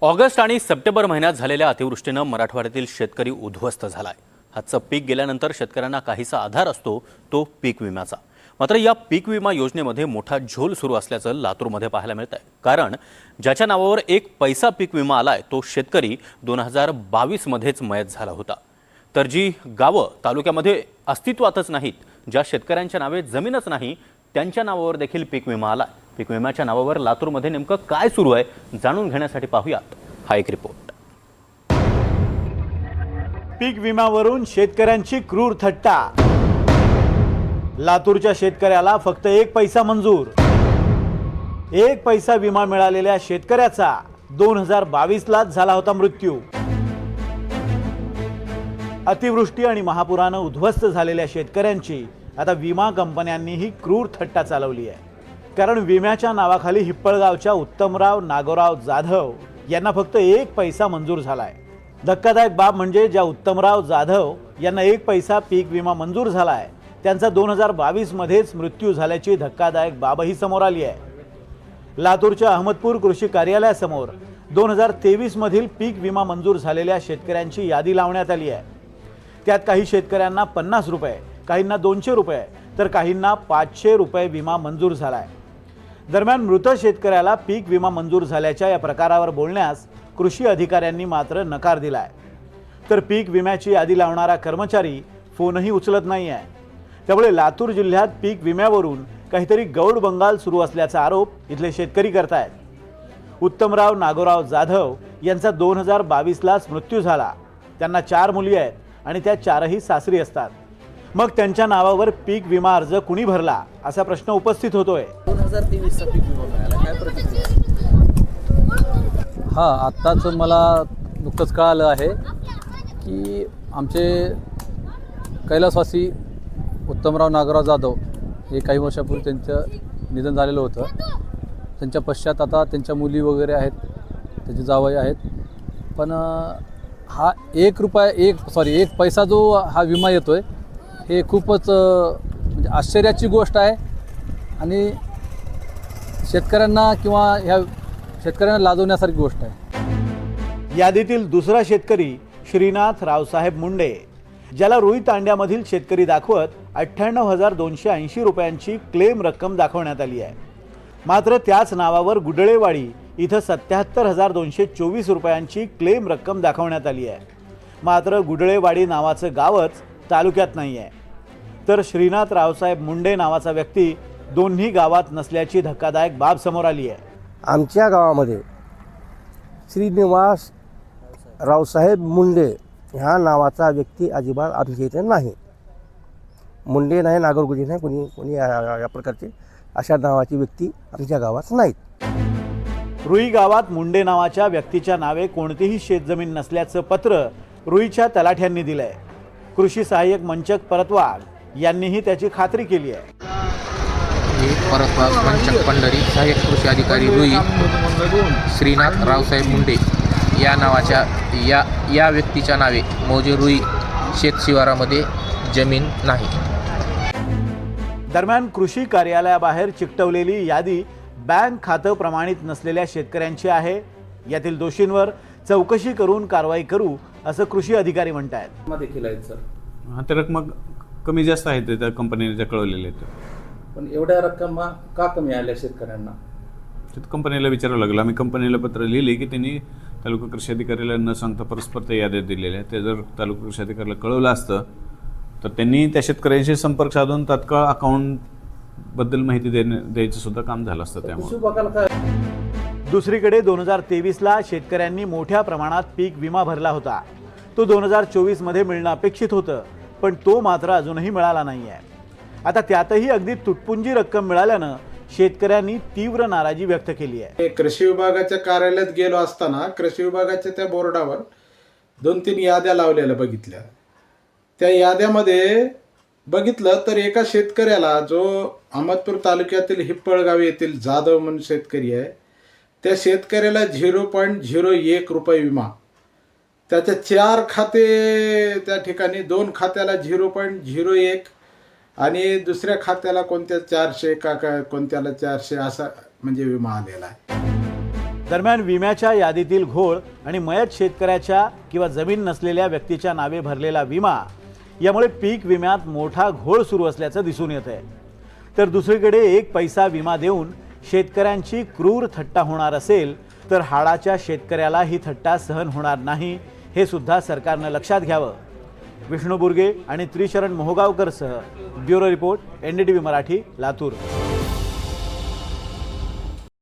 August आणि September महिन्यात झालेल्या अतिवृष्टीनं मराठवाड्यातील शेतकरी उद्ध्वस्त झालाय। हातचं पीक गेल्यानंतर शेतकऱ्यांना काहीसा आधार असतो तो पीक विम्याचा। मात्र या पीक विमा योजनेमध्ये मोठा झोल सुरू असल्याचं लातूरमध्ये पाहायला मिळतंय। कारण ज्याच्या नावावर एक पैसा पीक विमा आलाय तो शेतकरी 2022 मध्येच मयत झाला होता। तर जी गावं तालुक्यामध्ये अस्तित्वातच नाहीत, ज्या शेतकऱ्यांच्या नावे जमीनच नाही, त्यांच्या नावावर देखील पीक विमा आलाय। पीक विम्याच्या नावावर लातूरमध्ये नेमकं काय सुरू आहे जाणून घेण्यासाठी पाहूयात हा एक रिपोर्ट। पीक विम्यावरून शेतकऱ्यांची क्रूर थट्टा। लातूरच्या शेतकऱ्याला फक्त एक पैसा मंजूर। एक पैसा विमा मिळालेल्या शेतकऱ्याचा 2022लाच झाला होता मृत्यू। अतिवृष्टी आणि महापुरानं उद्ध्वस्त झालेल्या शेतकऱ्यांची आता विमा कंपन्यांनीही क्रूर थट्टा चालवली आहे। कारण विम्याच्या नावाखाली हिप्पळगावच्या उत्तमराव नागोराव जाधव यांना फक्त एक पैसा मंजूर झालाय। धक्कादायक बाब म्हणजे ज्या उत्तमराव जाधव यांना एक पैसा पीक विमा मंजूर झालाय त्यांचा 2022 मध्येच मृत्यू झाल्याची धक्कादायक बाबही समोर आली आहे। लातूरच्या अहमदपूर कृषी कार्यालयासमोर 2023 मधील पीक विमा मंजूर झालेल्या शेतकऱ्यांची यादी लावण्यात आली आहे। त्यात काही शेतकऱ्यांना 50 रुपये, काहींना 200 रुपये तर काहींना 500 रुपये विमा मंजूर झालाय। दरम्यान मृत शेतकऱ्याला पीक विमा मंजूर झाल्याच्या या प्रकारावर बोलण्यास कृषी अधिकाऱ्यांनी मात्र नकार दिलाय। तर पीक विम्याची यादी लावणारा कर्मचारी फोनही उचलत नाही आहे। त्यामुळे लातूर जिल्ह्यात पीक विम्यावरून काहीतरी गौड बंगाल सुरू असल्याचा आरोप इथले शेतकरी करतायत। उत्तमराव नागोराव जाधव यांचा 2022लाच मृत्यू झाला। त्यांना 4 मुली आहेत आणि त्या 4ही सासरी असतात। मग त्यांच्या नावावर पीक विमा अर्ज कुणी भरला असा प्रश्न उपस्थित होतोय। 2023चा पीक विमा मिळाला, काय प्रतिक्रिया? आत्ताच मला नुकतंच कळालं आहे की आमचे कैलासवासी उत्तमराव नागोराव जाधव हे काही वर्षापूर्वी त्यांचं निधन झालेलं होतं। त्यांच्या पश्चात आता त्यांच्या मुली वगैरे आहेत, त्याचे जावई आहेत। पण हा एक पैसा जो हा विमा येतोय हे खूपच म्हणजे आश्चर्याची गोष्ट आहे आणि शेतकऱ्यांना किंवा ह्या शेतकऱ्यांना लाजवण्यासारखी गोष्ट आहे। यादीतील दुसरा शेतकरी श्रीनाथ रावसाहेब मुंडे, ज्याला रुई तांड्यामधील शेतकरी दाखवत 98,280 रुपयांची क्लेम रक्कम दाखवण्यात आली आहे। मात्र त्याच नावावर गुडळेवाडी इथं 77,224 रुपयांची क्लेम रक्कम दाखवण्यात आली आहे। मात्र गुडळेवाडी नावाचं गावच तालुक्यात नाही आहे। तर श्रीनाथ रावसाहेब मुंडे नावाचा व्यक्ती दोन्ही गावात नसल्याची धक्कादायक बाब समोर आली आहे। आमच्या गावामध्ये श्रीनिवास रावसाहेब मुंडे ह्या नावाचा व्यक्ती अजिबात आमच्या इथे नाही। मुंडे नाही, नागरगुजी नाही, कोणी या प्रकारचे अशा नावाची व्यक्ती आमच्या गावात नाहीत। रुई गावात मुंडे नावाच्या व्यक्तीच्या नावे कोणतीही शेतजमीन नसल्याचं पत्र रुईच्या तलाठ्यांनी दिलंय। कृषी सहाय्यक मंचक परतवाड यांनीही त्याची खात्री केली आहे। परतवाड मंचक पंढरी सहाय्यक कृषी अधिकारी रुई श्रीनाथ रावसाहेब मुंडे या नावाच्या या व्यक्तीच्या नावे मौजे रुई शेत शिवारामध्ये जमीन नाही। दरम्यान कृषी कार्यालयाबाहेर चिकटवलेली यादी बँक खातं प्रमाणित नसलेल्या शेतकऱ्यांची आहे। यातील दोषींवर चौकशी करून कारवाई करू असं कृषी अधिकारी म्हणतात। देखील आहेत सर, ते रक्कम कमी जास्त आहेत त्या कंपनीने कळवलेले आहेत। पण एवढ्या रक्कम का कमी आल्या शेतकऱ्यांना? कंपनीला विचारावं लागलं। आम्ही कंपनीला पत्र लिहिले की त्यांनी तालुका कृषी अधिकाऱ्याला न सांगता परस्पर त्या याद्या दिलेल्या। ते जर तालुका कृषी अधिकाऱ्याला कळवलं असतं तर त्यांनी त्या शेतकऱ्यांशी संपर्क साधून तात्काळ अकाउंटबद्दल माहिती द्यायचं सुद्धा काम झालं असतं। त्यामुळे दुसरीकडे 2023ला शेतकऱ्यांनी मोठ्या प्रमाणात पीक विमा भरला होता। तो 2024 मध्ये मिळणं अपेक्षित होतं, पण तो मात्र अजूनही मिळाला नाही आहे। आता त्यातही अगदी तुटपुंजी रक्कम मिळाल्यानं शेतकऱ्यांनी तीव्र नाराजी व्यक्त केली आहे। कृषी विभागाच्या कार्यालयात गेलो असताना कृषी विभागाच्या त्या बोर्डावर 2-3 याद्या लावलेल्या बघितल्या। त्या याद्यामध्ये बघितलं तर एका शेतकऱ्याला, जो अहमदपूर तालुक्यातील हिप्पळगाव येथील जाधव म्हणून शेतकरी आहे, त्या शेतकऱ्याला 0.01 रुपये विमा, त्याच्या 4 खाते त्या ठिकाणी, 2 खात्याला 0.01 आणि दुसऱ्या खात्याला कोणत्या 400 का कोणत्याला 400 असा म्हणजे विमा आलेला आहे। दरम्यान विम्याच्या यादीतील घोळ आणि मयत शेतकऱ्याच्या किंवा जमीन नसलेल्या व्यक्तीच्या नावे भरलेला विमा यामुळे पीक विम्यात मोठा घोळ सुरू असल्याचं दिसून येत आहे. तर दुसरीकडे एक पैसा विमा देऊन शेतकऱ्यांची क्रूर थट्टा होणार असेल तर हाडाच्या शेतकऱ्याला ही थट्टा सहन होणार नाही, हे सुद्धा सरकारनं लक्षात घ्यावं. विष्णू बुर्गे आणि त्रिशरण मोहगावकर सह bureau report, NDTV Marathi, Latur.